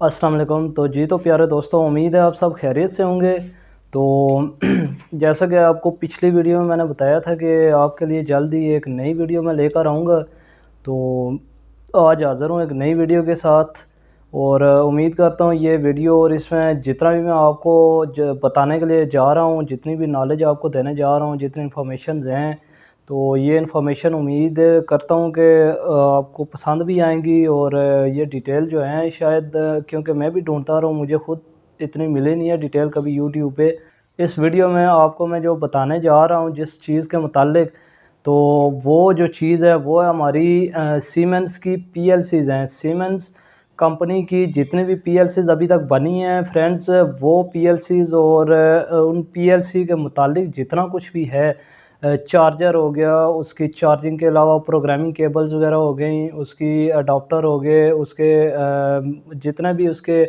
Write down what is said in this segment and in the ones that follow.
अस्सलाम वालेकुम। तो जी तो प्यारे दोस्तों, उम्मीद है आप सब खैरियत से होंगे। तो जैसा कि आपको पिछली वीडियो में मैंने बताया था कि आपके लिए जल्द ही एक नई वीडियो मैं लेकर आऊँगा। तो आज हाज़िर हूँ एक नई वीडियो के साथ और उम्मीद करता हूँ ये वीडियो और इसमें जितना भी मैं आपको बताने के लिए जा रहा हूँ, जितनी भी नॉलेज आपको देने जा रहा हूँ, जितनी इन्फॉर्मेशंस हैं, तो ये इन्फॉर्मेशन उम्मीद करता हूँ कि आपको पसंद भी आएँगी और ये डिटेल जो हैं शायद क्योंकि मैं भी ढूँढता रहा हूँ, मुझे खुद इतनी मिली नहीं है डिटेल कभी यूट्यूब पे। इस वीडियो में आपको मैं जो बताने जा रहा हूँ जिस चीज़ के मुतालिक, तो वो जो चीज़ है वो है हमारी सीमेंस की पीएलसीज़ हैं। सीमेंस कंपनी की जितनी भी पीएलसीज़ अभी तक बनी हैं फ्रेंड्स, वो पीएलसीज़ और उन पीएलसी के मुतालिक जितना कुछ भी है, चार्जर हो गया, उसकी चार्जिंग के अलावा प्रोग्रामिंग केबल्स वगैरह हो गई, उसकी अडॉप्टर हो गए, उसके जितने भी उसके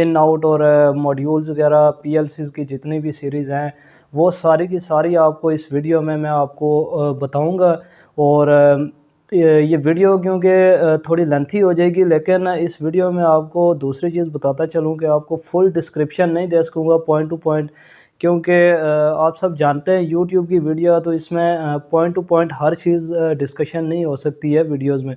इन आउट और मॉड्यूल्स वगैरह पीएलसीज़ की जितनी भी सीरीज़ हैं, वो सारी की सारी आपको इस वीडियो में मैं आपको बताऊँगा। और ये वीडियो क्योंकि थोड़ी लेंथी हो जाएगी, लेकिन इस वीडियो में आपको दूसरी चीज़ बताता चलूँ कि आपको फुल डिस्क्रिप्शन नहीं दे सकूँगा पॉइंट टू पॉइंट, क्योंकि आप सब जानते हैं यूट्यूब की वीडियो तो इसमें पॉइंट टू पॉइंट हर चीज़ डिस्कशन नहीं हो सकती है वीडियोज़ में।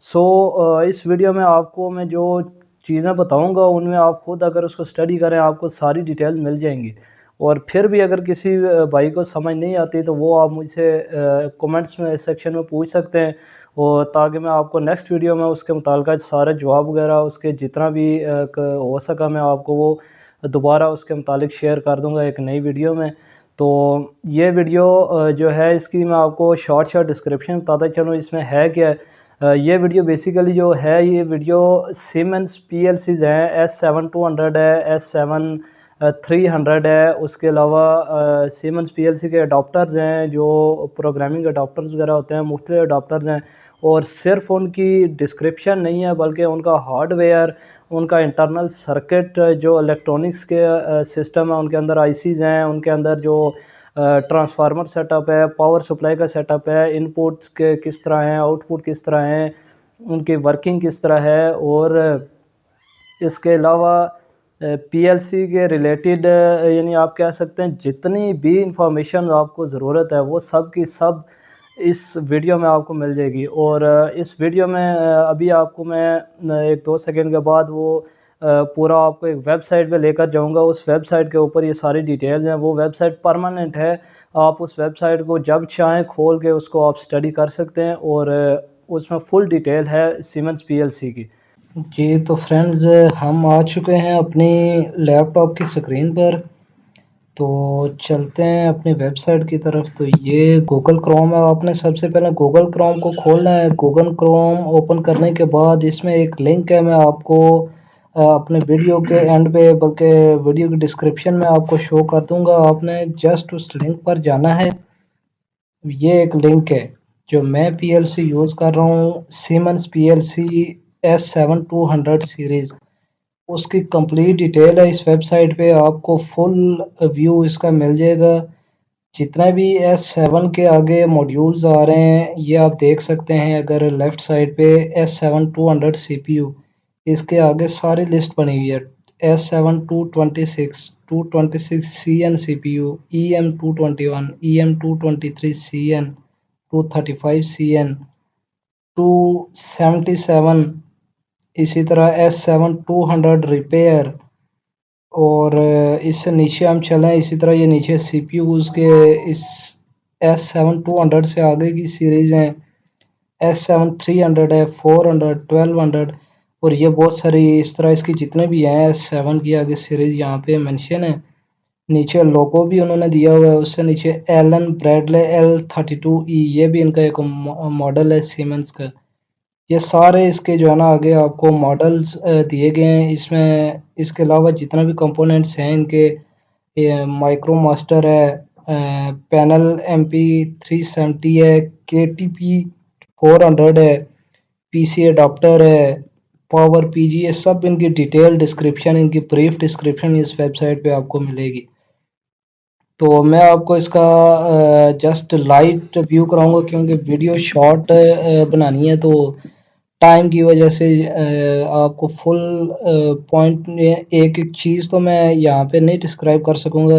सो इस वीडियो में आपको मैं जो चीज़ें बताऊँगा उनमें आप खुद अगर उसको स्टडी करें आपको सारी डिटेल मिल जाएँगी। और फिर भी अगर किसी भाई को समझ नहीं आती तो वो आप मुझसे कमेंट्स में सेक्शन में पूछ सकते हैं, और ताकि मैं आपको नेक्स्ट वीडियो में उसके मुताल्लिक़ सारे जवाब वगैरह उसके जितना भी हो सका मैं आपको वो दोबारा उसके मुतालिक शेयर कर दूँगा एक नई वीडियो में। तो ये वीडियो जो है इसकी मैं आपको शॉर्ट डिस्क्रिप्शन बताता चलूँ इसमें है क्या है। ये वीडियो बेसिकली जो है ये वीडियो सीमेंस पीएलसीज़ हैं, S7200 है, S7300 है, उसके अलावा सीमेंस पीएलसी के अडॉप्टर्स हैं जो प्रोग्रामिंग अडॉप्टर्स वगैरह होते हैं, मुख्तलिफ अडॉप्टर्स हैं। और सिर्फ़ उनकी डिस्क्रिप्शन नहीं है बल्कि उनका हार्डवेयर, उनका इंटरनल सर्किट जो इलेक्ट्रॉनिक्स के सिस्टम है उनके अंदर आईसीज़ हैं, उनके अंदर जो ट्रांसफार्मर सेटअप है, पावर सप्लाई का सेटअप है, इनपुट्स के किस तरह हैं, आउटपुट किस तरह हैं, उनकी वर्किंग किस तरह है, और इसके अलावा पीएलसी के रिलेटेड यानी आप कह सकते हैं जितनी भी इंफॉर्मेशन आपको ज़रूरत है वो सब की सब इस वीडियो में आपको मिल जाएगी। और इस वीडियो में अभी आपको मैं 1-2 सेकंड के बाद वो पूरा आपको एक वेबसाइट पे लेकर जाऊंगा। उस वेबसाइट के ऊपर ये सारी डिटेल्स हैं, वो वेबसाइट परमानेंट है। आप उस वेबसाइट को जब चाहें खोल के उसको आप स्टडी कर सकते हैं, और उसमें फुल डिटेल है सीमेंस पीएलसी की। जी, तो फ्रेंड्स हम आ चुके हैं अपनी लैपटॉप की स्क्रीन पर। तो चलते हैं अपनी वेबसाइट की तरफ। तो ये गूगल क्रोम है, आपने सबसे पहले गूगल क्रोम को खोलना है। गूगल क्रोम ओपन करने के बाद इसमें एक लिंक है, मैं आपको अपने वीडियो के एंड पे बल्कि वीडियो की डिस्क्रिप्शन में आपको शो कर दूंगा। आपने जस्ट उस लिंक पर जाना है। ये एक लिंक है जो मैं पीएलसी यूज़ कर रहा हूँ, सीमेंस पीएलसी S7200 सीरीज़। उसकी कंप्लीट डिटेल है इस वेबसाइट पे, आपको फुल व्यू इसका मिल जाएगा। जितना भी S7 के आगे मॉड्यूल्स आ रहे हैं ये आप देख सकते हैं। अगर लेफ़्ट साइड पे S7200 सीपीयू, इसके आगे सारी लिस्ट बनी हुई है। S7 226 CN CPU, EM221, EM223 CN, 235 CN, 277, इसी तरह S7 200 रिपेयर। और इससे नीचे हम चलें, इसी तरह ये नीचे सीपीयूज़ के इस S7 200 से आगे की सीरीज़ हैं। S7 300 है, 400, 1200, और ये बहुत सारी इस तरह इसकी जितने भी हैं S7 की आगे सीरीज़ यहाँ पे मेंशन है। नीचे लोगो भी उन्होंने दिया हुआ है, उससे नीचे एलन ब्रैडले L32E, ये भी इनका एक मॉडल है सीमेंस का। ये सारे इसके जो है ना आगे आपको मॉडल्स दिए गए हैं इसमें। इसके अलावा जितना भी कंपोनेंट्स हैं इनके, ये माइक्रो मास्टर है, पैनल MP370 है, KTP 400 है, पीसी अडॉप्टर है, पावर पीजी, ये सब इनकी डिटेल डिस्क्रिप्शन, इनकी ब्रीफ डिस्क्रिप्शन इस वेबसाइट पे आपको मिलेगी। तो मैं आपको इसका जस्ट लाइट व्यू कराऊंगा क्योंकि वीडियो शॉर्ट बनानी है, तो टाइम की वजह से आपको फुल पॉइंट एक एक चीज़ तो मैं यहाँ पे नहीं डिस्क्राइब कर सकूँगा,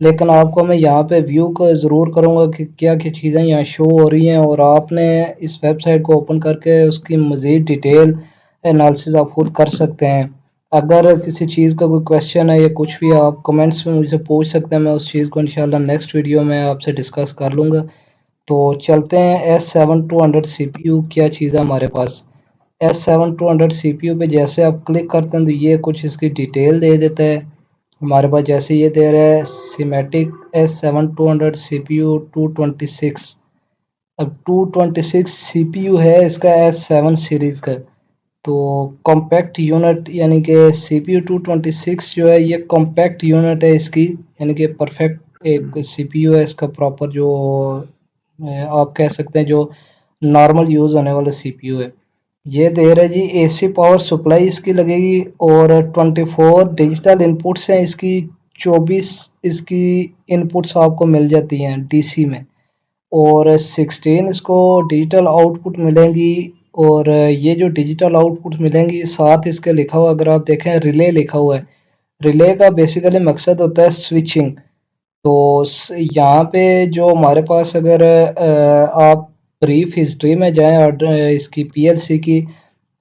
लेकिन आपको मैं यहाँ पे व्यू को ज़रूर करूँगा कि क्या क्या चीज़ें यहाँ शो हो रही हैं, और आपने इस वेबसाइट को ओपन करके उसकी मज़ीद डिटेल एनालिसिस आप खुद कर सकते हैं। अगर किसी चीज़ का कोई क्वेश्चन है या कुछ भी, आप कमेंट्स में मुझसे पूछ सकते हैं, मैं उस चीज़ को इंशाल्लाह नेक्स्ट वीडियो में आपसे डिस्कस कर लूँगा। तो चलते हैं S7 200 CPU क्या चीज़ है हमारे पास। S7 200 CPU पे जैसे आप क्लिक करते हैं तो ये कुछ इसकी डिटेल दे देता है हमारे पास। जैसे ये दे रहा है सीमेटिक S7 200 CPU 226। अब 226 CPU है इसका S7 सीरीज़ का। तो कॉम्पैक्ट यूनिट यानी कि CPU 226 जो है ये कॉम्पैक्ट यूनिट है इसकी, यानी कि परफेक्ट एक CPU है इसका प्रॉपर, जो आप कह सकते हैं जो नॉर्मल यूज़ होने वाला CPU है। ये दे रहा है जी AC पावर सप्लाई इसकी लगेगी, और 24 डिजिटल इनपुट्स हैं इसकी, 24 इसकी इनपुट्स आपको मिल जाती हैं DC में, और 16 इसको डिजिटल आउटपुट मिलेंगी। और ये जो डिजिटल आउटपुट मिलेंगी साथ इसके लिखा हुआ, अगर आप देखें रिले लिखा हुआ है। रिले का बेसिकली मकसद होता है स्विचिंग। तो यहाँ पे जो हमारे पास, अगर आप ब्रीफ हिस्ट्री में जाएं और इसकी पीएलसी की,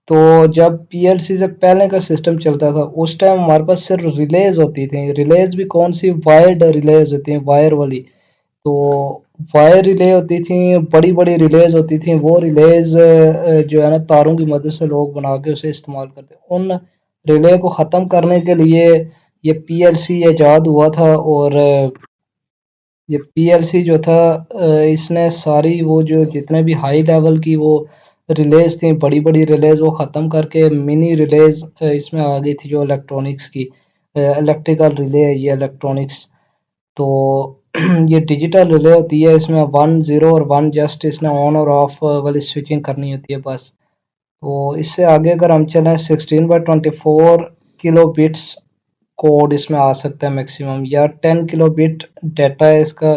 तो जब पीएलसी से पहले का सिस्टम चलता था उस टाइम हमारे पास सिर्फ रिलेज होती थी। रिलेज भी कौन सी, वायर्ड रिलेज होती हैं, वायर वाली। तो वायर रिले होती थी, बड़ी बड़ी रिलेज होती थी। वो रिलेज जो है ना तारों की मदद से लोग बना के उसे इस्तेमाल करते। उन रिले को ख़त्म करने के लिए ये पीएलसी ईजाद हुआ था, और ये पीएलसी जो था इसने सारी वो जो जितने भी हाई लेवल की वो रिलेज थी, बड़ी बड़ी रिलेज, वो ख़त्म करके मिनी रिलेज इसमें आ गई थी, जो इलेक्ट्रॉनिक्स की इलेक्ट्रिकल रिले है ये इलेक्ट्रॉनिक्स। तो ये डिजिटल रिले होती है, इसमें 1 0 और 1 जस्ट इसने ऑन और ऑफ वाली स्विचिंग करनी होती है बस। तो इससे आगे अगर हम चलें 16/24 किलो बिट्स कोड इसमें आ सकता है मैक्सिमम, या 10 किलो बिट डाटा है इसका,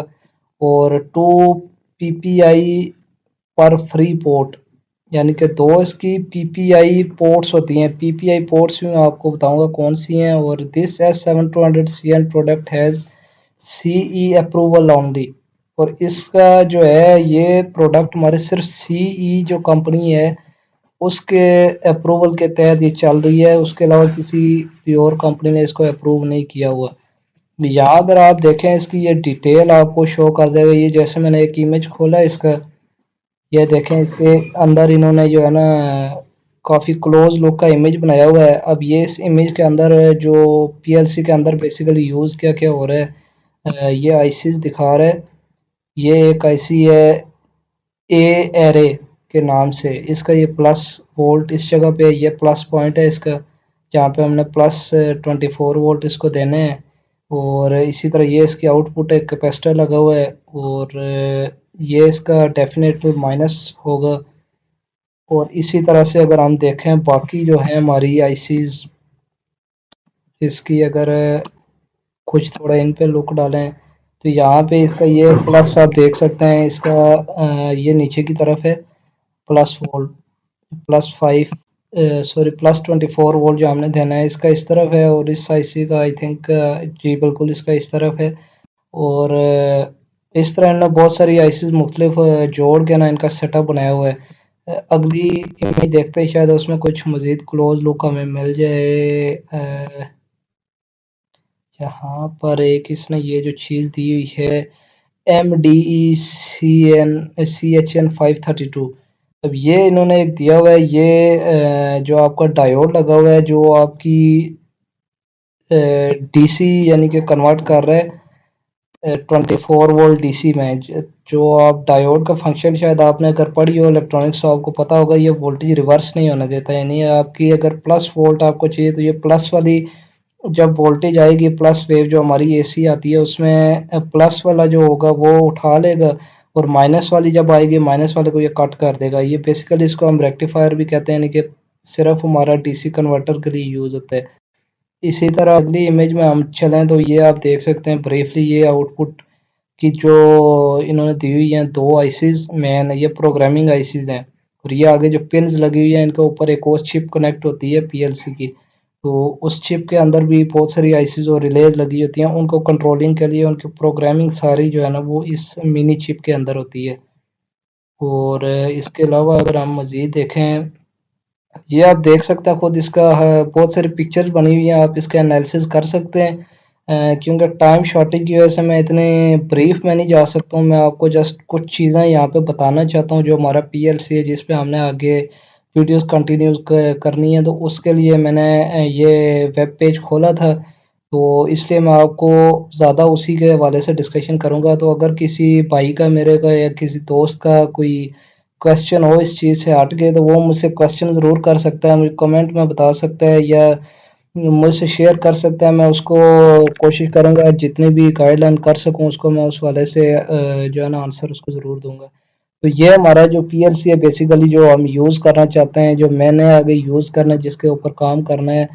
और 2 पीपीआई पर फ्री पोर्ट, यानी कि 2 इसकी पीपीआई पोर्ट्स होती हैं। पीपीआई पोर्ट्स भी मैं आपको बताऊंगा कौन सी हैं। और this S7 200 CN product has CE approval only, और इसका जो है ये प्रोडक्ट हमारे सिर्फ सीई जो कंपनी है उसके अप्रूवल के तहत ये चल रही है, उसके अलावा किसी भी और कंपनी ने इसको अप्रूव नहीं किया हुआ। यहाँ अगर आप देखें इसकी ये डिटेल आपको शो कर देगा। ये जैसे मैंने एक इमेज खोला इसका, ये देखें इसके अंदर इन्होंने जो है ना काफ़ी क्लोज लुक का इमेज बनाया हुआ है। अब ये इस इमेज के अंदर जो पीएलसी के अंदर बेसिकली यूज़ क्या क्या हो रहा है, ये आईसीज दिखा रहा है। ये एक आईसी है ए एरे के नाम से, इसका ये प्लस वोल्ट इस जगह पे, ये प्लस पॉइंट है इसका, जहाँ पे हमने प्लस 24 वोल्ट इसको देने हैं। और इसी तरह ये इसकी आउटपुट है, कैपेसिटर लगा हुआ है, और ये इसका डेफिनेटली माइनस होगा। और इसी तरह से अगर हम देखें बाकी जो है हमारी आईसीज, इसकी अगर कुछ थोड़ा इन पे लुक डालें, तो यहाँ पे इसका ये प्लस आप देख सकते हैं इसका, ये नीचे की तरफ है प्लस वोल्ट, +5 सॉरी +24 वोल्ट जो हमने देना है इसका इस तरफ है, और इस आईसी का आई थिंक जी बिल्कुल इसका इस तरफ है। और इस तरह इन्होंने बहुत सारी आईसीज मुख्तलिफ जोड़ के ना इनका सेटअप बनाया हुआ है। अगली इमेज देखते हैं, शायद उसमें कुछ मज़ीद क्लोज लुक हमें मिल जाए। यहाँ पर एक इसने ये जो चीज़ दी हुई है MDECN CHN 532। अब ये इन्होंने एक दिया हुआ है, ये जो आपका डायोड लगा हुआ है जो आपकी डीसी यानी कि कन्वर्ट कर रहा है 24 वोल्ट डीसी में। जो आप डायोड का फंक्शन शायद आपने अगर पढ़ी हो इलेक्ट्रॉनिक्स तो आपको पता होगा, ये वोल्टेज रिवर्स नहीं होने देता। यानी आपकी अगर प्लस वोल्ट आपको चाहिए तो ये प्लस वाली जब वोल्टेज आएगी, प्लस वेव जो हमारी एसी आती है उसमें प्लस वाला जो होगा वो उठा लेगा, और माइनस वाली जब आएगी माइनस वाले को ये कट कर देगा। ये बेसिकली इसको हम रेक्टिफायर भी कहते हैं, यानी कि सिर्फ हमारा डीसी कन्वर्टर के लिए यूज़ होता है। इसी तरह अगली इमेज में हम चलें तो ये आप देख सकते हैं ब्रीफली, ये आउटपुट की जो इन्होंने दी हुई हैं 2 आईसीज मेन, ये प्रोग्रामिंग आईसीज हैं। और ये आगे जो पिन्स लगी हुई है इनके ऊपर एक और चिप कनेक्ट होती है पीएलसी की। तो उस चिप के अंदर भी बहुत सारी आईसीज और रिलेज लगी होती हैं, उनको कंट्रोलिंग के लिए उनकी प्रोग्रामिंग सारी जो है ना वो इस मिनी चिप के अंदर होती है। और इसके अलावा अगर हम मज़ीद देखें, ये आप देख सकते हैं खुद इसका बहुत सारी पिक्चर्स बनी हुई हैं, आप इसका एनालिसिस कर सकते हैं। क्योंकि टाइम शॉर्टेज की वजह से मैं इतने ब्रीफ में नहीं जा सकता हूँ, मैं आपको जस्ट कुछ चीज़ें यहाँ पे बताना चाहता हूँ जो हमारा पीएलसी है जिस पे हमने आगे वीडियोस कंटिन्यू करनी है। तो उसके लिए मैंने ये वेब पेज खोला था, तो इसलिए मैं आपको ज़्यादा उसी के हवाले से डिस्कशन करूँगा। तो अगर किसी भाई का, मेरे का या किसी दोस्त का कोई क्वेश्चन हो इस चीज़ से हट के, तो वो मुझसे क्वेश्चन ज़रूर कर सकता है, मुझे कमेंट में बता सकता है या मुझसे शेयर कर सकता है। मैं उसको कोशिश करूँगा जितनी भी गाइडलाइन कर सकूँ उसको मैं उस वाले से जो है ना आंसर उसको ज़रूर दूँगा। तो ये हमारा जो पीएलसी है बेसिकली जो हम यूज़ करना चाहते हैं, जो मैंने आगे यूज़ करना है, जिसके ऊपर काम करना है,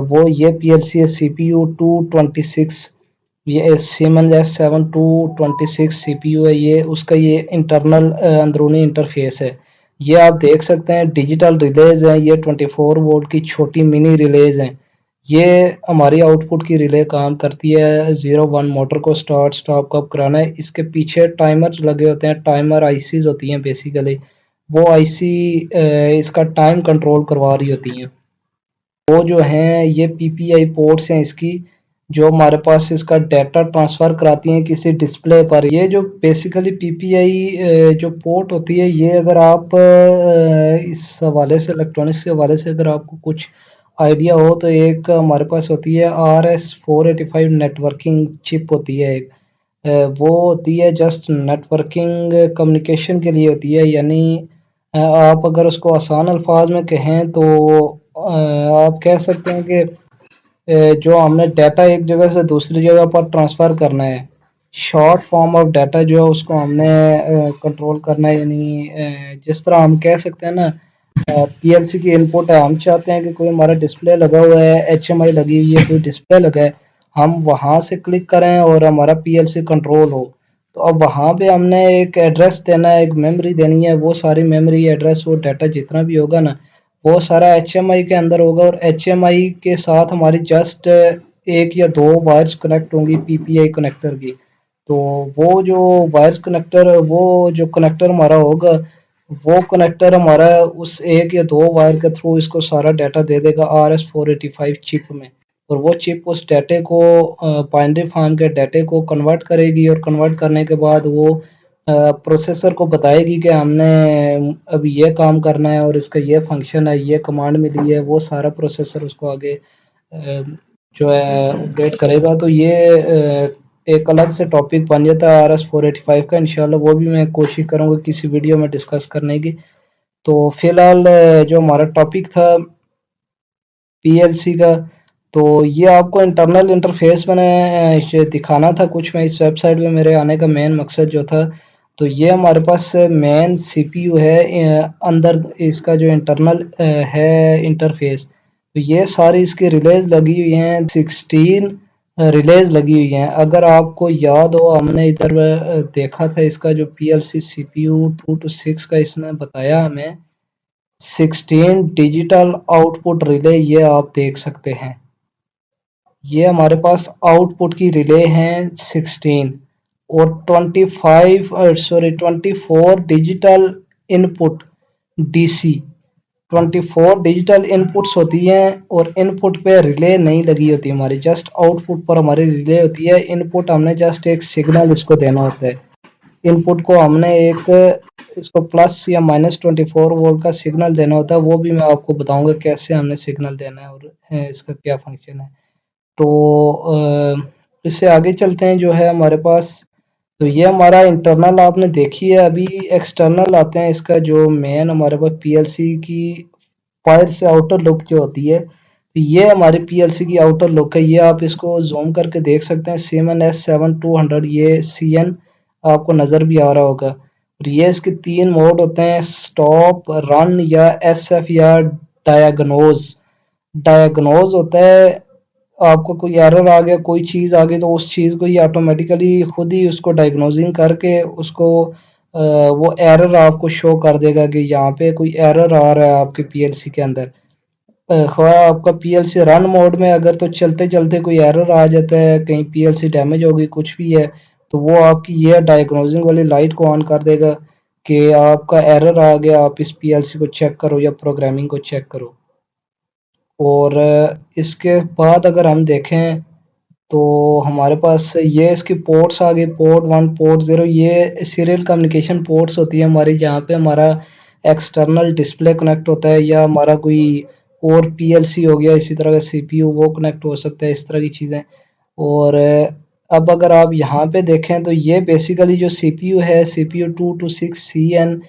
वो ये पीएलसी है CPU 226। ये सीमेंस S7226 सीपीयू है, ये उसका ये इंटरनल अंदरूनी इंटरफेस है। ये आप देख सकते हैं डिजिटल रिलेज है, ये 24 वोल्ट की छोटी मिनी रिलेज हैं। ये हमारी आउटपुट की रिले काम करती है 01 मोटर को स्टार्ट स्टॉप कब कराना है। इसके पीछे टाइमर्स लगे होते हैं, टाइमर आईसीज होती हैं बेसिकली, वो आईसी इसका टाइम कंट्रोल करवा रही होती हैं। वो जो हैं ये पीपीआई पोर्ट्स हैं इसकी, जो हमारे पास इसका डाटा ट्रांसफ़र कराती हैं किसी डिस्प्ले पर। ये जो बेसिकली पीपीआई जो पोर्ट होती है, ये अगर आप इस हवाले से, इलेक्ट्रॉनिक्स के हवाले से अगर आपको कुछ आइडिया हो, तो एक हमारे पास होती है RS485 नेटवर्किंग चिप होती है एक। वो होती है जस्ट नेटवर्किंग कम्युनिकेशन के लिए होती है। यानी आप अगर उसको आसान अल्फाज में कहें तो आप कह सकते हैं कि जो हमने डाटा एक जगह से दूसरी जगह पर ट्रांसफ़र करना है, शॉर्ट फॉर्म ऑफ डाटा जो है उसको हमने कंट्रोल करना है। यानी जिस तरह हम कह सकते हैं ना, पीएलसी की इनपुट है, हम चाहते हैं कि कोई हमारा डिस्प्ले लगा हुआ है, एचएमआई लगी हुई है, कोई डिस्प्ले लगा है, हम वहाँ से क्लिक करें और हमारा पीएलसी कंट्रोल हो। तो अब वहाँ पे हमने एक एड्रेस देना है, एक मेमोरी देनी है, वो सारी मेमोरी एड्रेस वो डाटा जितना भी होगा ना वो सारा एचएमआई के अंदर होगा, और एचएमआई के साथ हमारी जस्ट एक या दो वायर्स कनेक्ट होंगी पीपीआई कनेक्टर की। तो वो जो वायर्स कनेक्टर, वो जो कनेक्टर हमारा होगा, वो कनेक्टर हमारा उस एक या दो वायर के थ्रू इसको सारा डाटा दे देगा RS485 चिप में। और वो चिप उस डाटे को बाइनरी फॉर्म के डाटे को कन्वर्ट करेगी, और कन्वर्ट करने के बाद वो प्रोसेसर को बताएगी कि हमने अब ये काम करना है और इसका ये फंक्शन है, ये कमांड मिली है। वो सारा प्रोसेसर उसको आगे जो है ऑपरेट करेगा। तो ये एक अलग से टॉपिक बन जाता है RS485 का। इंशाल्लाह वो भी मैं कोशिश करूँगा किसी वीडियो में डिस्कस करने की। तो फिलहाल जो हमारा टॉपिक था पीएलसी का, तो ये आपको इंटरनल इंटरफेस मैंने दिखाना था कुछ। मैं इस वेबसाइट पे मेरे आने का मेन मकसद जो था, तो ये हमारे पास मेन सीपीयू है, अंदर इसका जो इंटरनल है इंटरफेस। तो ये सारी इसकी रिलेज लगी हुई हैं, 16 रिलेज लगी हुई हैं। अगर आपको याद हो, हमने इधर देखा था इसका जो पीएलसी सीपीयू 226 का इसने बताया हमें 16 डिजिटल आउटपुट रिले, ये आप देख सकते हैं। ये हमारे पास आउटपुट की रिले हैं 16, और 24 digital input DC. 24 digital inputs होती हैं, और इनपुट पे रिले नहीं लगी होती हमारी, जस्ट आउटपुट पर हमारी रिले होती है। इनपुट हमने जस्ट एक सिग्नल इसको देना होता है। इनपुट को हमने एक इसको प्लस या -24 वोल्ट का सिग्नल देना होता है। वो भी मैं आपको बताऊंगा कैसे हमने सिग्नल देना है और इसका क्या फंक्शन है। तो इससे आगे चलते हैं जो है हमारे पास। तो ये हमारा इंटरनल आपने देखी है। अभी एक्सटर्नल आते हैं, इसका जो मेन हमारे पास पीएलसी की फायर से आउटर लुक जो होती है, तो ये हमारी पीएलसी की आउटर लुक है। ये आप इसको जूम करके देख सकते हैं, सीएमएन S7200, ये सीएन आपको नज़र भी आ रहा होगा। और ये इसके 3 मोड होते हैं, स्टॉप, रन या एसएफ या डायग्नोज। डायग्नोज होता है, आपको कोई एरर आ गया, कोई चीज़ आ गई, तो उस चीज़ को ये ऑटोमेटिकली खुद ही उसको डायग्नोजिंग करके उसको वो एरर आपको शो कर देगा कि यहाँ पे कोई एरर आ रहा है आपके पीएलसी के अंदर। ख्वाह आपका पीएलसी रन मोड में अगर तो चलते चलते कोई एरर आ जाता है, कहीं पीएलसी डैमेज हो गई कुछ भी है, तो वो आपकी ये डायग्नोजिंग वाली लाइट को ऑन कर देगा कि आपका एरर आ गया, आप इस पीएलसी को चेक करो या प्रोग्रामिंग को चेक करो। और इसके बाद अगर हम देखें तो हमारे पास ये इसकी पोर्ट्स आ गए, पोर्ट 1 पोर्ट 0, ये सीरियल कम्युनिकेशन पोर्ट्स होती है हमारी, जहाँ पे हमारा एक्सटर्नल डिस्प्ले कनेक्ट होता है या हमारा कोई और पीएलसी हो गया इसी तरह का सीपीयू वो कनेक्ट हो सकता है, इस तरह की चीज़ें। और अब अगर आप यहाँ पे देखें तो ये बेसिकली जो सीपीयू है, सीपीयू 226CN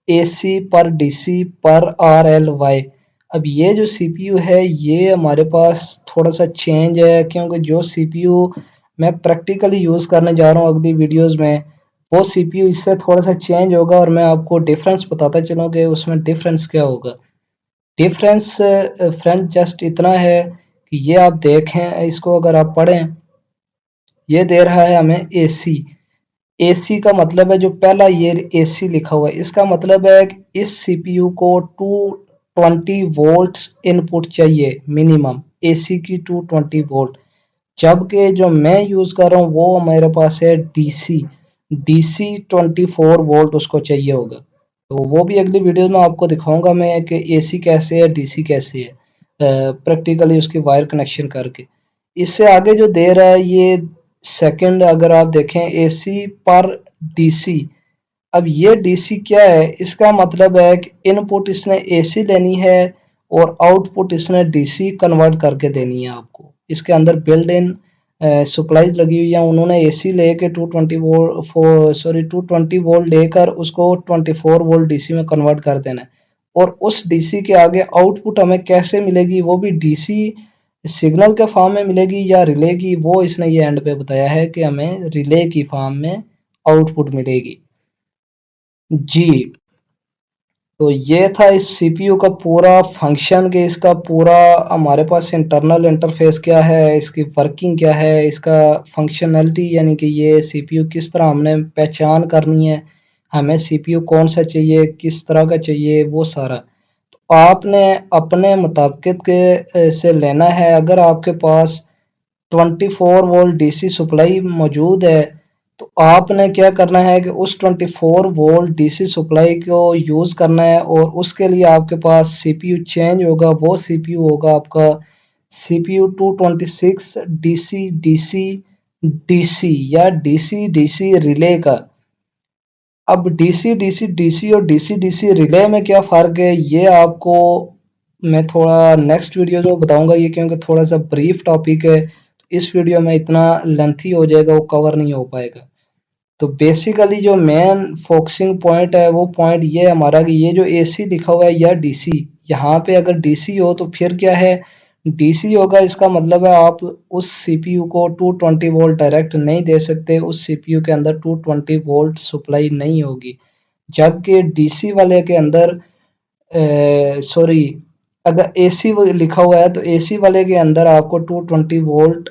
AC पर DC पर RLY। अब ये जो सीपीयू है ये हमारे पास थोड़ा सा चेंज है, क्योंकि जो सीपीयू मैं प्रैक्टिकली यूज़ करने जा रहा हूँ अगली वीडियोस में, वो सीपीयू इससे थोड़ा सा चेंज होगा और मैं आपको डिफरेंस बताता चलूँ कि उसमें डिफरेंस क्या होगा। डिफरेंस फ्रेंड जस्ट इतना है कि ये आप देखें, इसको अगर आप पढ़ें, ये दे रहा है हमें एसी। एसी का मतलब है जो पहला ये एसी लिखा हुआ है, इसका मतलब है कि इस सीपीयू को 220 वोल्ट इनपुट चाहिए मिनिमम, एसी की 220 वोल्ट। जबकि जो मैं यूज़ कर रहा हूँ वो मेरे पास है डीसी, डीसी 24 वोल्ट उसको चाहिए होगा। तो वो भी अगली वीडियो में आपको दिखाऊंगा मैं कि एसी कैसे है, डीसी कैसे है, प्रैक्टिकली उसकी वायर कनेक्शन करके। इससे आगे जो दे रहा है ये सेकंड, अगर आप देखें एसी पर डीसी। अब ये डीसी क्या है, इसका मतलब है कि इनपुट इसने एसी लेनी है और आउटपुट इसने डीसी कन्वर्ट करके देनी है आपको। इसके अंदर बिल्ड इन सप्लाईज लगी हुई है, उन्होंने एसी लेके 220 वोल्ट लेकर उसको 24 वोल्ट डीसी में कन्वर्ट कर देना है। और उस डीसी के आगे आउटपुट हमें कैसे मिलेगी, वो भी डीसी सिग्नल के फॉर्म में मिलेगी या रिले की, वो इसने ये एंड पे बताया है कि हमें रिले की फॉर्म में आउटपुट मिलेगी। जी, तो ये था इस सीपीयू का पूरा फंक्शन, कि इसका पूरा हमारे पास इंटरनल इंटरफेस क्या है, इसकी वर्किंग क्या है, इसका फंक्शनलिटी, यानी कि ये सीपीयू किस तरह हमने पहचान करनी है, हमें सीपीयू कौन सा चाहिए, किस तरह का चाहिए, वो सारा तो आपने अपने मुताबिक के से लेना है। अगर आपके पास 24 वोल्ट डीसी सप्लाई मौजूद है तो आपने क्या करना है कि उस 24 वोल्ट डीसी सप्लाई को यूज़ करना है, और उसके लिए आपके पास सीपीयू चेंज होगा। वो सीपीयू होगा आपका सीपीयू 226 डीसी डीसी डीसी या डीसी डीसी रिले का। अब डीसी डीसी डीसी और डीसी डीसी रिले में क्या फ़र्क है, ये आपको मैं थोड़ा नेक्स्ट वीडियो में बताऊंगा, ये क्योंकि थोड़ा सा ब्रीफ टॉपिक है, इस वीडियो में इतना लेंथी हो जाएगा, वो कवर नहीं हो पाएगा। तो बेसिकली जो मेन फोकसिंग पॉइंट है वो पॉइंट ये है हमारा कि ये जो एसी लिखा हुआ है या डीसी, यहाँ पे अगर डीसी हो तो फिर क्या है, डीसी होगा इसका मतलब है आप उस सीपीयू को 220 वोल्ट डायरेक्ट नहीं दे सकते, उस सीपीयू के अंदर 220 वोल्ट सप्लाई नहीं होगी। जबकि डीसी वाले के अंदर सॉरी, अगर एसी लिखा हुआ है तो एसी वाले के अंदर आपको 220 volt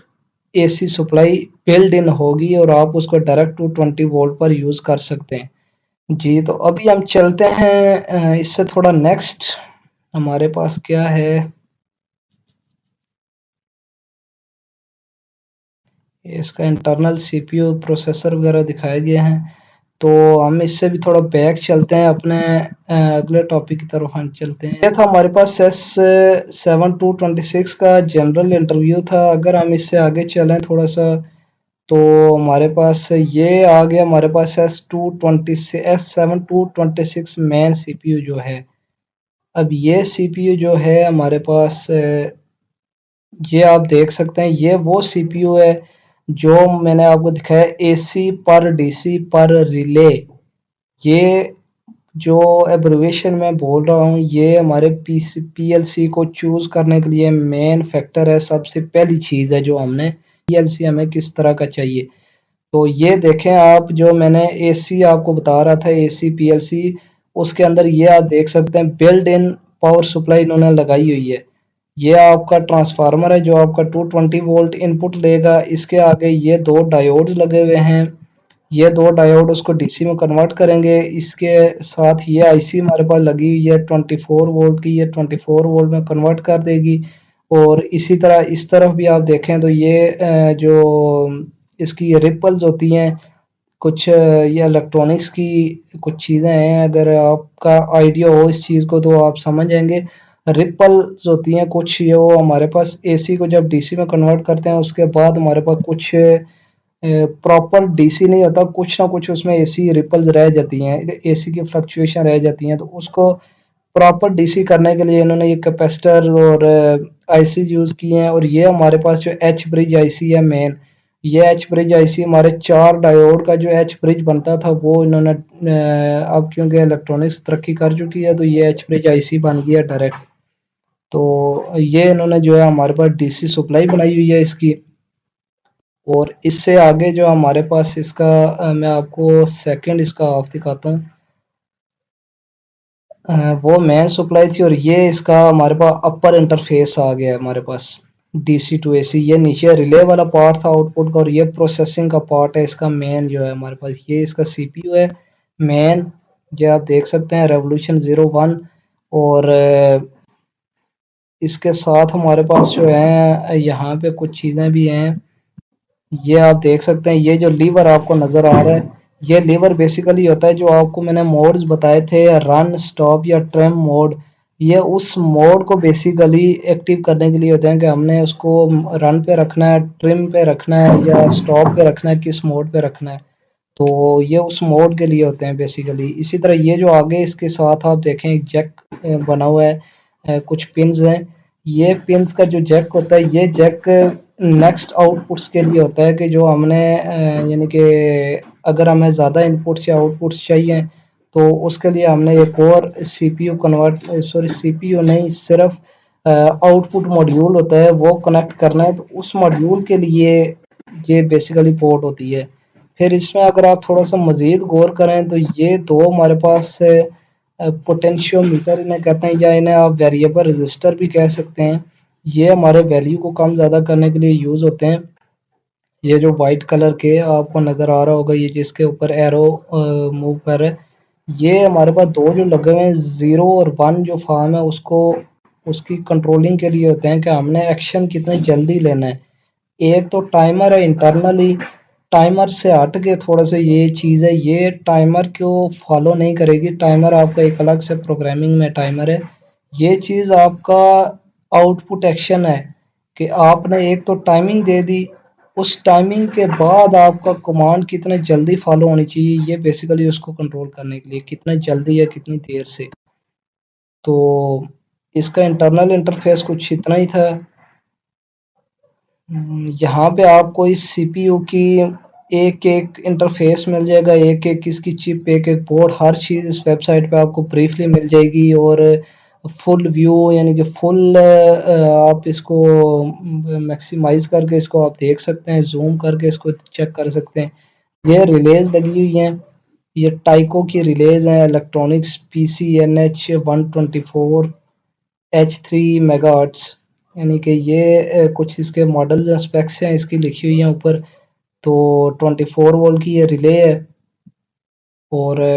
AC supply build in होगी और आप उसको डायरेक्ट 220 वोल्ट पर यूज़ कर सकते हैं। जी, तो अभी हम चलते हैं इससे थोड़ा नेक्स्ट हमारे पास क्या है, इसका इंटरनल सीपीयू प्रोसेसर वगैरह दिखाए गए हैं। तो हम इससे भी थोड़ा बैक चलते हैं, अपने अगले टॉपिक की तरफ हम चलते हैं। ये था हमारे पास S7226 का जनरल इंटरव्यू था। अगर हम इससे आगे चलें थोड़ा सा तो हमारे पास ये आ गया, हमारे पास S7226 मेन सीपीयू जो है। अब ये सीपीयू जो है हमारे पास ये आप देख सकते हैं, ये वो सीपीयू है जो मैंने आपको दिखाया एसी पर डीसी पर रिले। ये जो एब्रिविएशन मैं बोल रहा हूँ ये हमारे पीएलसी को चूज़ करने के लिए मेन फैक्टर है, सबसे पहली चीज़ है जो हमने पीएलसी हमें किस तरह का चाहिए। तो ये देखें आप, जो मैंने एसी आपको बता रहा था एसी पीएलसी, उसके अंदर ये आप देख सकते हैं बिल्ड इन पावर सप्लाई इन्होंने लगाई हुई है। ये आपका ट्रांसफार्मर है जो आपका 220 वोल्ट इनपुट लेगा, इसके आगे ये दो डायोड्स लगे हुए हैं ये 2 डायोड उसको डीसी में कन्वर्ट करेंगे। इसके साथ ये आईसी हमारे पास लगी हुई है 24 वोल्ट की, ये 24 वोल्ट में कन्वर्ट कर देगी। और इसी तरह इस तरफ भी आप देखें तो ये जो इसकी रिपल्स होती हैं, कुछ ये इलेक्ट्रॉनिक्स की कुछ चीज़ें हैं, अगर आपका आइडिया हो इस चीज़ को तो आप समझ जाएंगे। रिपल्स होती हैं कुछ, ये वो हमारे पास एसी को जब डीसी में कन्वर्ट करते हैं उसके बाद हमारे पास कुछ प्रॉपर डीसी नहीं होता, कुछ ना कुछ उसमें एसी रिपल्स रह जाती हैं, एसी की फ्लक्चुएशन रह जाती हैं। तो उसको प्रॉपर डीसी करने के लिए इन्होंने ये कैपेसिटर और आईसी यूज़ किए हैं। और ये हमारे पास जो एच ब्रिज आईसी है मेन, ये एच ब्रिज आईसी हमारे 4 डायोड का जो एच ब्रिज बनता था वो इन्होंने अब क्योंकि इलेक्ट्रॉनिक्स तरक्की कर चुकी है तो ये एच ब्रिज आईसी बन गया डायरेक्ट। तो ये इन्होंने जो है हमारे पास डीसी सप्लाई बनाई हुई है इसकी। और इससे आगे जो हमारे पास इसका मैं आपको सेकंड इसका ऑफ दिखाता हूँ। वो मेन सप्लाई थी और ये इसका हमारे पास अपर इंटरफेस आ गया है हमारे पास डीसी टू एसी। ये नीचे रिले वाला पार्ट था आउटपुट का और ये प्रोसेसिंग का पार्ट है इसका मेन जो है हमारे पास। ये इसका सीपीयू है मेन, ये आप देख सकते हैं रेवोल्यूशन 01। और इसके साथ हमारे पास जो है यहाँ पे कुछ चीज़ें भी हैं, ये आप देख सकते हैं। ये जो लीवर आपको नज़र आ रहा है, ये लीवर बेसिकली होता है जो आपको मैंने मोड्स बताए थे, रन स्टॉप या ट्रिम मोड। ये उस मोड को बेसिकली एक्टिव करने के लिए होते हैं कि हमने उसको रन पे रखना है, ट्रिम पे रखना है या स्टॉप पे रखना है, किस मोड पे रखना है। तो ये उस मोड के लिए होते हैं बेसिकली। इसी तरह ये जो आगे इसके साथ आप देखें एक जैक बना हुआ है, कुछ पिन्स हैं। ये पिन्स का जो जैक होता है, ये जैक नेक्स्ट आउटपुट्स के लिए होता है कि जो हमने यानी कि अगर हमें ज़्यादा इनपुट्स या आउटपुट्स चाहिए तो उसके लिए हमने एक और सीपीयू कन्वर्ट सॉरी सीपीयू नहीं, सिर्फ आउटपुट मॉड्यूल होता है वो कनेक्ट करना है। तो उस मॉड्यूल के लिए ये बेसिकली पोर्ट होती है। फिर इसमें अगर आप थोड़ा सा मज़ीद गौर करें तो ये दो हमारे पास पोटेंशियोमीटर इन्हें कहते हैं, या इन्हें आप वेरिएबल रजिस्टर भी कह सकते हैं। ये हमारे वैल्यू को कम ज़्यादा करने के लिए यूज़ होते हैं। ये जो वाइट कलर के आपको नज़र आ रहा होगा, ये जिसके ऊपर एरो मूव कर रहा है, ये हमारे पास दो जो लगे हुए हैं 0 और 1 जो फॉर्म है उसको उसकी कंट्रोलिंग के लिए होते हैं कि हमने एक्शन कितने जल्दी लेना है। एक तो टाइमर है इंटरनली, टाइमर से हट के थोड़ा सा ये चीज़ है, ये टाइमर को फॉलो नहीं करेगी। टाइमर आपका एक अलग से प्रोग्रामिंग में टाइमर है। ये चीज़ आपका आउटपुट एक्शन है कि आपने एक तो टाइमिंग दे दी, उस टाइमिंग के बाद आपका कमांड कितने जल्दी फॉलो होनी चाहिए, ये बेसिकली उसको कंट्रोल करने के लिए कितना जल्दी या कितनी देर से। तो इसका इंटरनल इंटरफेस कुछ इतना ही था। यहाँ पे आपको इस सीपीयू की एक-एक इंटरफेस मिल जाएगा, एक-एक इसकी चिप, एक-एक पोर्ट, हर चीज़ इस वेबसाइट पे आपको ब्रीफली मिल जाएगी। और फुल व्यू यानी कि फुल आप इसको मैक्सिमाइज़ करके इसको आप देख सकते हैं, ज़ूम करके इसको चेक कर सकते हैं। ये रिलेज़ लगी हुई हैं, ये टाइको की रिलेज़ हैं, इलेक्ट्रॉनिक्स PCNH 124 H3 मेगाहर्ट्ज़, यानी कि ये कुछ इसके मॉडल्स या स्पेक्स हैं इसकी लिखी हुई हैं ऊपर। तो 24 वोल्ट की ये रिले है। और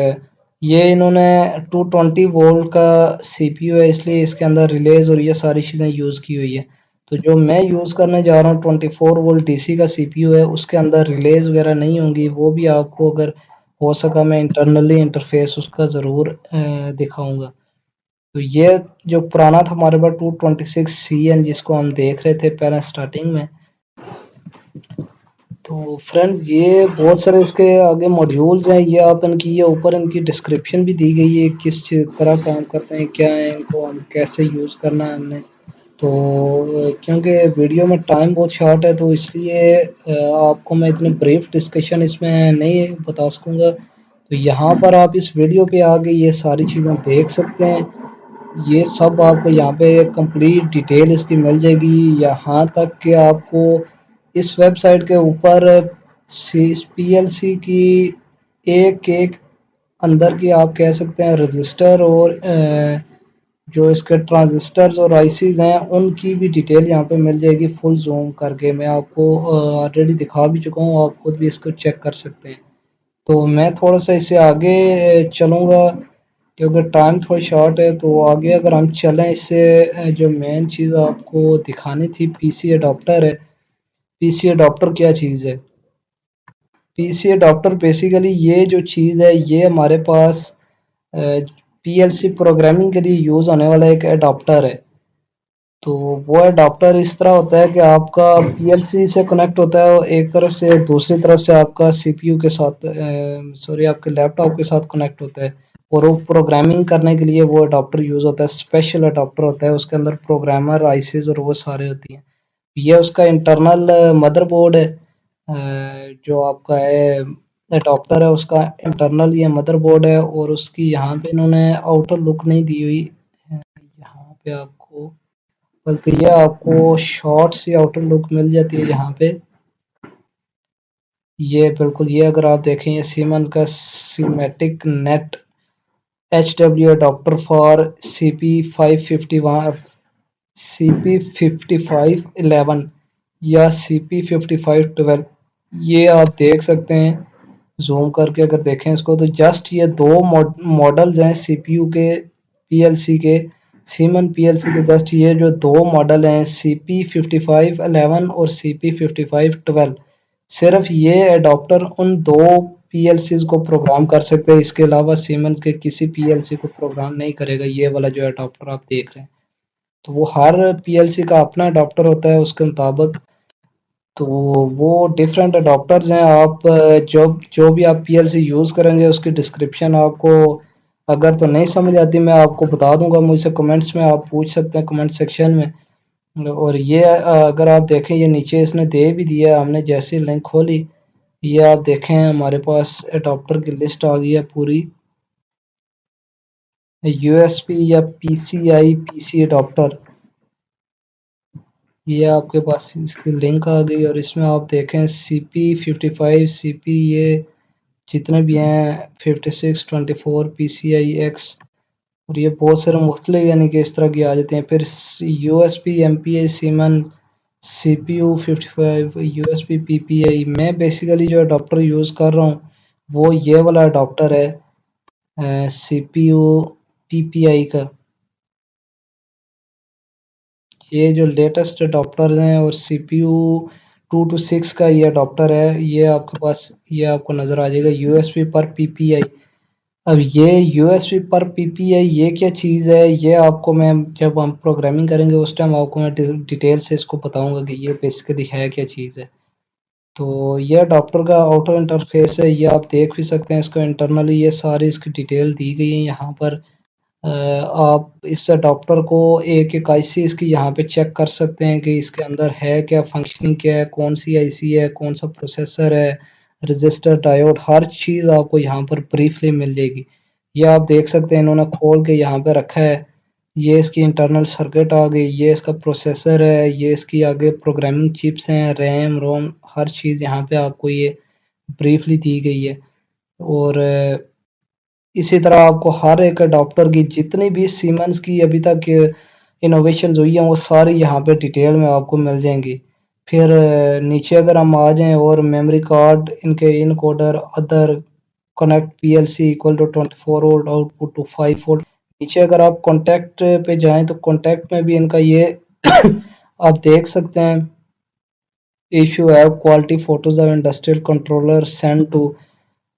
ये इन्होंने 220 वोल्ट का सीपीयू है, इसलिए इसके अंदर रिलेज और ये सारी चीज़ें यूज़ की हुई है। तो जो मैं यूज़ करने जा रहा हूँ 24 वोल्ट डीसी का सीपीयू है, उसके अंदर रिलेज वगैरह नहीं होंगी। वो भी आपको अगर हो सका मैं इंटरनली इंटरफेस उसका ज़रूर दिखाऊंगा। तो ये जो पुराना था हमारे पास 226CN जिसको हम देख रहे थे पहले स्टार्टिंग में। तो फ्रेंड्स ये बहुत सारे इसके आगे मॉड्यूल्स हैं, ये आप इनकी ये ऊपर इनकी डिस्क्रिप्शन भी दी गई है किस तरह काम करते हैं, क्या है, इनको हम कैसे यूज़ करना है हमने। तो क्योंकि वीडियो में टाइम बहुत शॉर्ट है तो इसलिए आपको मैं इतनी ब्रीफ डिस्कशन इसमें नहीं बता सकूँगा। तो यहाँ पर आप इस वीडियो पे आगे ये सारी चीज़ें देख सकते हैं। ये सब आपको यहाँ पे कंप्लीट डिटेल इसकी मिल जाएगी, यहाँ तक कि आपको इस वेबसाइट के ऊपर PLC की एक-एक अंदर की आप कह सकते हैं रजिस्टर और जो इसके ट्रांजिस्टर्स और आईसीज हैं उनकी भी डिटेल यहाँ पे मिल जाएगी फुल ज़ूम करके। मैं आपको ऑलरेडी दिखा भी चुका हूँ, आप खुद भी इसको चेक कर सकते हैं। तो मैं थोड़ा सा इससे आगे चलूँगा क्योंकि टाइम थोड़ा शॉर्ट है। तो आगे अगर हम चलें इससे जो मेन चीज़ आपको दिखानी थी पीसी अडॉप्टर है। पीसी अडॉप्टर क्या चीज़ है? पीसी अडॉप्टर बेसिकली ये जो चीज़ है ये हमारे पास पीएलसी प्रोग्रामिंग के लिए यूज़ होने वाला एक अडॉप्टर है। तो वो अडॉप्टर इस तरह होता है कि आपका पीएलसी से कनेक्ट होता है एक तरफ से, दूसरी तरफ से आपका सीपीयू के साथ सॉरी आपके लैपटॉप के साथ कनेक्ट होता है। और वो प्रोग्रामिंग करने के लिए वो अडॉप्टर यूज़ होता है, स्पेशल अडॉप्टर होता है, उसके अंदर प्रोग्रामर आईसीज और वो सारे होती हैं। ये उसका इंटरनल मदरबोर्ड है। जो आपका है अडॉप्टर है उसका इंटरनल ये मदरबोर्ड है। और उसकी यहाँ पे इन्होंने आउटर लुक नहीं दी हुई है यहाँ पे आपको, बल्कि ये आपको शॉर्ट सी आउटर लुक मिल जाती है यहाँ पे। ये बिल्कुल ये अगर आप देखें ये सीमेंस का schematic net HW adopter for CP5511 या CP5512 ये आप देख सकते हैं। ज़ूम करके अगर देखें इसको तो जस्ट ये दो मॉडल्स हैं सीपीयू के पीएलसी के, सीमन पीएलसी के। जस्ट ये जो दो मॉडल हैं CP5511 और CP5512, सिर्फ ये एडॉप्टर उन दो पीएलसीज को प्रोग्राम कर सकते हैं। इसके अलावा सीमेंस के किसी पीएलसी को प्रोग्राम नहीं करेगा ये वाला जो एडॉप्टर आप देख रहे हैं। तो वो हर पीएलसी का अपना अडॉप्टर होता है उसके मुताबिक। तो वो डिफरेंट अडॉप्टर्स हैं। आप जो जो भी आप पीएलसी यूज़ करेंगे उसकी डिस्क्रिप्शन आपको अगर तो नहीं समझ आती मैं आपको बता दूंगा, मुझसे कमेंट्स में आप पूछ सकते हैं कमेंट सेक्शन में। और ये अगर आप देखें ये नीचे इसने दे भी दिया, हमने जैसे लिंक खोली ये आप देखें हमारे पास अडॉप्टर की लिस्ट आ गई है पूरी। यूएसपी या पीसीआई पीसी अडॉप्टर, ये आपके पास इसकी लिंक आ गई। और इसमें आप देखें CP55 CP ये जितने भी हैं 5624 PCI-X और ये बहुत सारे मुख्तलिफ यानी कि इस तरह की आ जाती हैं। फिर USB MPI semen CPU 55 USB PPI। मैं बेसिकली जो अडॉप्टर यूज़ कर रहा हूँ वो ये वाला अडॉप्टर है CPU PPI का। ये जो लेटेस्ट अडॉप्टर हैं और CPU 2 to 6 का ये अडॉप्टर है, ये आपके पास ये आपको नज़र आ जाएगा USB पर PPI। अब ये USB पर PPI ये क्या चीज़ है, ये आपको मैं जब हम प्रोग्रामिंग करेंगे उस टाइम आपको मैं डिटेल से इसको बताऊंगा कि ये बेसिकली है क्या चीज़ है। तो ये अडॉप्टर का आउटर इंटरफेस है, ये आप देख भी सकते हैं इसको इंटरनली, ये सारी इसकी डिटेल दी गई है यहाँ पर। आप इस अडॉप्टर को एक एक आईसी इसकी यहाँ पे चेक कर सकते हैं कि इसके अंदर है क्या, फंक्शनिंग क्या है, कौन सी आईसी है, कौन सा प्रोसेसर है, रजिस्टर डायोड, हर चीज़ आपको यहाँ पर ब्रीफली मिल जाएगी। ये आप देख सकते हैं इन्होंने खोल के यहाँ पे रखा है। ये इसकी इंटरनल सर्किट आ गई, ये इसका प्रोसेसर है, ये इसकी आगे प्रोग्रामिंग चिप्स हैं, रैम रोम हर चीज़ यहाँ पे आपको ये ब्रीफली दी गई है। और इसी तरह आपको हर एक अडॉप्टर की जितनी भी सीमेंस की अभी तक इनोवेशंस हुई हैं वो सारी यहाँ पे डिटेल में आपको मिल जाएंगी। फिर नीचे अगर हम आ जाएं और मेमोरी कार्ड इनके encoder other connect PLC equal to 24 volt output to 5 volt. नीचे अगर आप कॉन्टैक्ट पे जाएं तो कॉन्टैक्ट में भी इनका ये आप देख सकते हैं इशू है quality photos of industrial controller send to.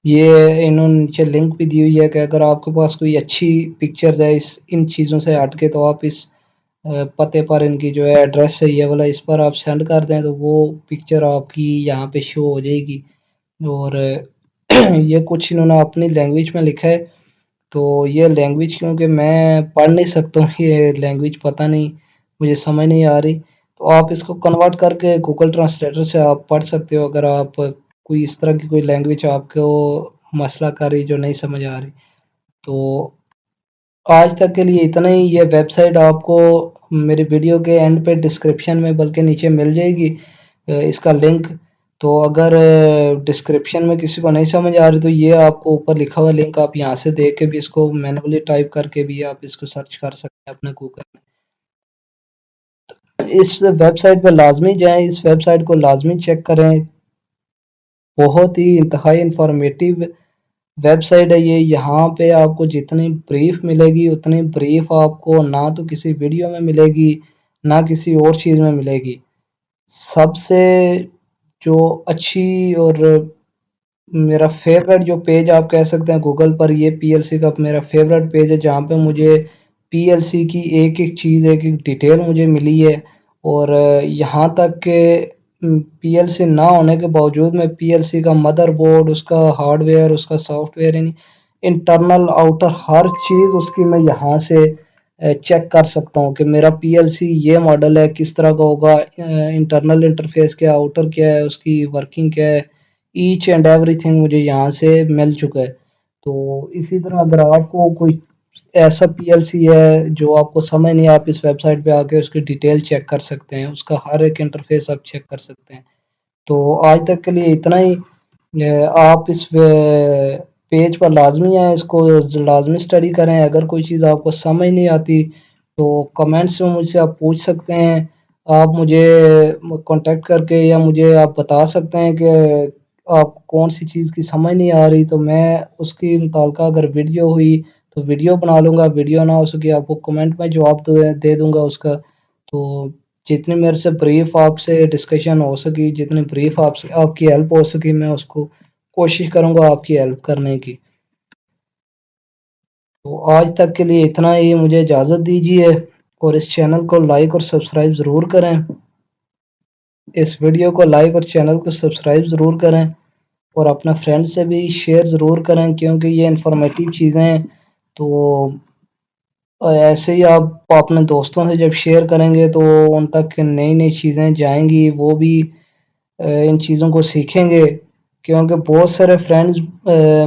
ये इन्होंने नीचे लिंक भी दी हुई है कि अगर आपके पास कोई अच्छी पिक्चर है इस इन चीज़ों से हट के तो आप इस पते पर इनकी जो है एड्रेस है ये वाला, इस पर आप सेंड कर दें तो वो पिक्चर आपकी यहाँ पे शो हो जाएगी। और ये कुछ इन्होंने अपनी लैंग्वेज में लिखा है। तो ये लैंग्वेज क्योंकि मैं पढ़ नहीं सकता हूँ ये लैंग्वेज पता नहीं मुझे समझ नहीं आ रही, तो आप इसको कन्वर्ट करके गूगल ट्रांसलेटर से आप पढ़ सकते हो अगर आप कोई इस तरह की कोई लैंग्वेज आपको मसला कर रही जो नहीं समझ आ रही। तो आज तक के लिए इतना ही। ये वेबसाइट आपको मेरी वीडियो के एंड पे डिस्क्रिप्शन में बल्कि नीचे मिल जाएगी इसका लिंक। तो अगर डिस्क्रिप्शन में किसी को नहीं समझ आ रही तो ये आपको ऊपर लिखा हुआ लिंक आप यहाँ से देख के भी इसको मैनुअली टाइप करके भी आप इसको सर्च कर सकते हैं अपने गूगल में। इस वेबसाइट पर लाजमी जाएं, इस वेबसाइट को लाजमी चेक करें। बहुत ही इंतहाई इंफॉर्मेटिव वेबसाइट है ये। यहाँ पे आपको जितनी ब्रीफ मिलेगी उतनी ब्रीफ आपको ना तो किसी वीडियो में मिलेगी, ना किसी और चीज़ में मिलेगी। सबसे जो अच्छी और मेरा फेवरेट जो पेज आप कह सकते हैं गूगल पर, ये पीएलसी का मेरा फेवरेट पेज है, जहाँ पे मुझे पीएलसी की एक एक चीज़, एक एक डिटेल मुझे मिली है। और यहाँ तक कि पीएलसी ना होने के बावजूद मैं पीएलसी का मदरबोर्ड, उसका हार्डवेयर, उसका सॉफ्टवेयर, यानी इंटरनल आउटर हर चीज़ उसकी मैं यहाँ से चेक कर सकता हूँ कि मेरा पीएलसी ये मॉडल है, किस तरह का होगा, इंटरनल इंटरफेस क्या है, आउटर क्या है, उसकी वर्किंग क्या है, ईच एंड एवरीथिंग मुझे यहाँ से मिल चुका है। तो इसी तरह अगर आपको कोई ऐसा पीएलसी है जो आपको समझ नहीं, आप इस वेबसाइट पे आके उसकी डिटेल चेक कर सकते हैं, उसका हर एक इंटरफेस आप चेक कर सकते हैं। तो आज तक के लिए इतना ही। आप इस पेज पर लाजमी आएँ, इसको लाजमी स्टडी करें। अगर कोई चीज़ आपको समझ नहीं आती तो कमेंट्स में मुझसे आप पूछ सकते हैं। आप मुझे कांटेक्ट करके या मुझे आप बता सकते हैं कि आपको कौन-सी चीज़ की समझ नहीं आ रही, तो मैं उसके मुताबिक अगर वीडियो हुई तो वीडियो बना लूँगा, वीडियो ना हो सकी आपको कमेंट में जवाब दे दूँगा उसका। तो जितनी मेरे से ब्रीफ आपसे डिस्कशन हो सकी, जितनी ब्रीफ आपसे आपकी हेल्प हो सकी, मैं उसको कोशिश करूँगा आपकी हेल्प करने की। तो आज तक के लिए इतना ही, मुझे इजाज़त दीजिए और इस चैनल को लाइक और सब्सक्राइब ज़रूर करें। इस वीडियो को लाइक और चैनल को सब्सक्राइब ज़रूर करें और अपने फ्रेंड से भी शेयर ज़रूर करें, क्योंकि ये इन्फॉर्मेटिव चीज़ें हैं। तो ऐसे ही आप अपने दोस्तों से जब शेयर करेंगे तो उन तक नई-नई चीज़ें जाएँगी, वो भी इन चीज़ों को सीखेंगे। क्योंकि बहुत सारे फ्रेंड्स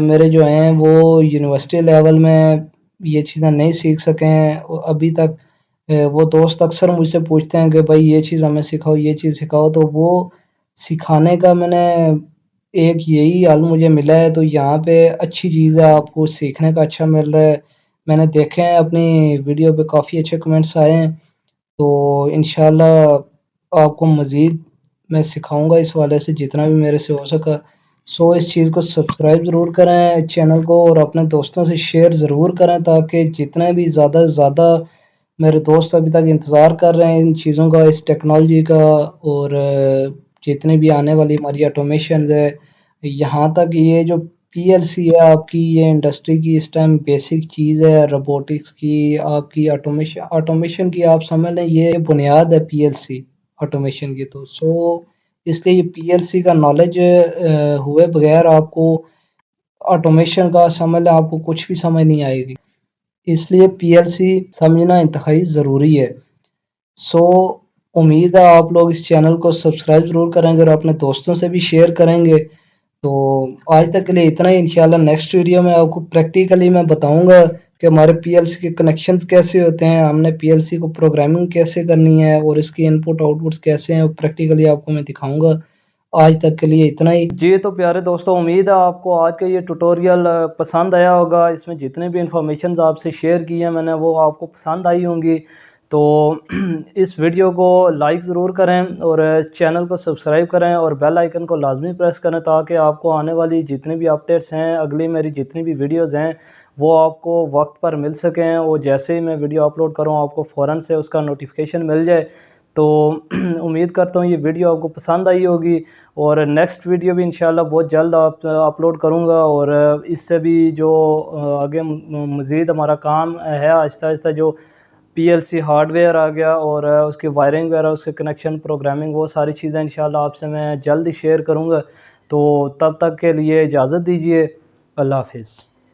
मेरे जो हैं वो यूनिवर्सिटी लेवल में ये चीज़ें नहीं सीख सके हैं अभी तक। वो दोस्त अक्सर मुझसे पूछते हैं कि भाई ये चीज़ हमें सिखाओ, ये चीज़ सिखाओ, तो वो सिखाने का मैंने एक यही हल मुझे मिला है। तो यहाँ पे अच्छी चीज़ है, आपको सीखने का अच्छा मिल रहा है। मैंने देखे हैं अपनी वीडियो पे काफ़ी अच्छे कमेंट्स आए हैं। तो इंशाल्लाह आपको मज़ीद मैं सिखाऊँगा इस वाले से जितना भी मेरे से हो सका। सो इस चीज़ को सब्सक्राइब ज़रूर करें चैनल को और अपने दोस्तों से शेयर ज़रूर करें, ताकि जितने भी ज़्यादा से ज़्यादा मेरे दोस्त अभी तक इंतज़ार कर रहे हैं इन चीज़ों का, इस टेक्नोलॉजी का, और जितनी भी आने वाली हमारी ऑटोमेशंस है, यहाँ तक ये जो पीएलसी है आपकी, ये इंडस्ट्री की इस टाइम बेसिक चीज़ है। रोबोटिक्स की, आपकी ऑटोमेशन की आप समझ लें, ये बुनियाद है पीएलसी ऑटोमेशन की। तो इसलिए ये पीएलसी का नॉलेज हुए बगैर आपको ऑटोमेशन का समझ लें, आपको कुछ भी समझ नहीं आएगी। इसलिए पीएलसी समझना इंतहाई ज़रूरी है। सो उम्मीद है आप लोग इस चैनल को सब्सक्राइब ज़रूर करेंगे और अपने दोस्तों से भी शेयर करेंगे। तो आज तक के लिए इतना ही। इंशाल्लाह नेक्स्ट वीडियो में आपको प्रैक्टिकली मैं बताऊंगा कि हमारे पीएलसी के कनेक्शंस कैसे होते हैं, हमने पीएलसी को प्रोग्रामिंग कैसे करनी है और इसकी इनपुट आउटपुट्स कैसे हैं, प्रैक्टिकली आपको मैं दिखाऊंगा। आज तक के लिए इतना ही जी। तो प्यारे दोस्तों, उम्मीद है आपको आज का ये ट्यूटोरियल पसंद आया होगा। इसमें जितने भी इंफॉर्मेशन आपसे शेयर की है मैंने, वो आपको पसंद आई होंगी। तो इस वीडियो को लाइक ज़रूर करें और चैनल को सब्सक्राइब करें और बेल आइकन को लाजमी प्रेस करें, ताकि आपको आने वाली जितनी भी अपडेट्स हैं, अगली मेरी जितनी भी वीडियोस हैं, वो आपको वक्त पर मिल सकें। और जैसे ही मैं वीडियो अपलोड करूं, आपको फ़ौरन से उसका नोटिफिकेशन मिल जाए। तो उम्मीद करता हूँ ये वीडियो आपको पसंद आई होगी और नेक्स्ट वीडियो भी इंशाल्लाह बहुत जल्द आप अपलोड करूँगा। और इससे भी जो आगे मज़ीद हमारा काम है, आहिस्ता आहिस्ता जो पीएलसी हार्डवेयर आ गया और उसकी वायरिंग वगैरह, उसके कनेक्शन, प्रोग्रामिंग, वो सारी चीज़ें इंशाल्लाह आपसे मैं जल्द ही शेयर करूँगा। तो तब तक के लिए इजाज़त दीजिए। अल्लाह हाफ़िज़।